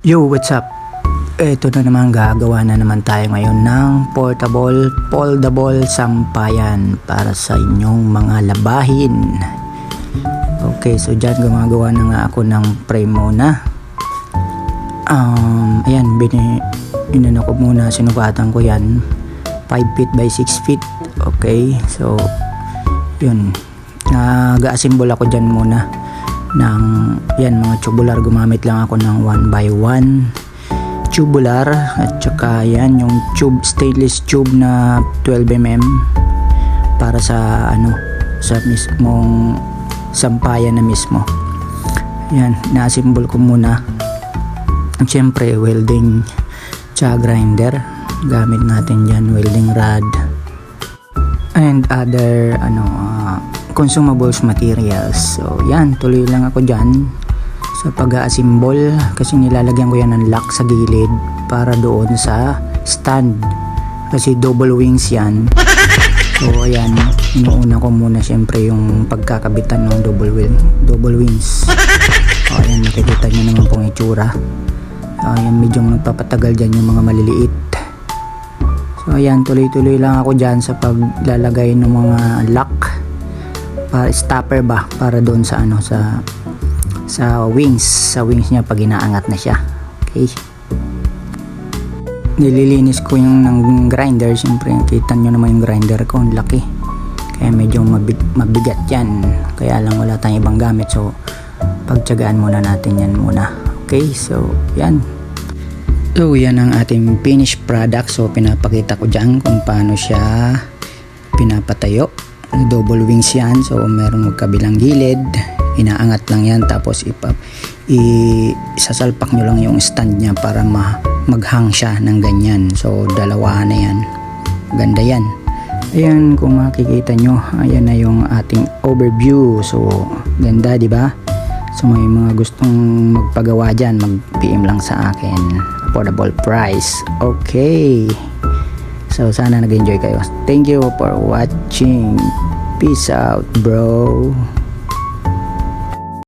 Yo, what's up? Ito na naman, gagawa na naman tayo ngayon ng portable, foldable sampayan para sa inyong mga labahin. Okay, so dyan gumagawa na nga ako ng frame muna. Ayan, inano ko muna, sinukatan ko yan 5 feet by 6 feet. Okay, so yun, nag-assemble ako dyan muna ng yan, mga tubular. Gumamit lang ako ng 1x1 tubular at saka yan yung tube, stainless tube na 12mm para sa sa mismong sampayan na mismo. Yan, na-assemble ko muna. Siyempre welding tsaka grinder, gamit natin yan, welding rod and other consumables materials. So yan, tuloy lang ako dyan sa pag-assemble kasi nilalagyan ko yan ng lock sa gilid para doon sa stand kasi double wings yan. So ayan, inuuna ko muna syempre yung pagkakabitan ng double wings. O ayan, makikita nyo naman pong itsura. Ayan, medyo nagpapatagal dyan yung mga maliliit. So ayan, tuloy-tuloy lang ako dyan sa paglalagay ng mga lock, stopper ba, para doon sa sa wings niya pag inaangat na siya. Okay, nililinis ko yung ng grinder. Siyempre kita nyo naman yung grinder ko, ang laki, kaya medyo mabigat yan, kaya lang wala tayong ibang gamit, so pagtiyagaan muna natin yan muna. Okay, so yan. So yan ang ating finished product. So pinapakita ko dyan kung paano siya pinapatayo. Double wings yan, so merong magkabilang gilid, inaangat lang yan, tapos isasalpak nyo lang yung stand nya para maghang siya ng ganyan. So dalawa na yan, ganda yan. Ayan, kung makikita nyo, ayan na yung ating overview. So ganda, di ba? So may mga gustong magpagawa dyan, mag-PM lang sa akin, affordable price. Okay, so sana nag-enjoy kayo. Thank you for watching. Peace out, bro.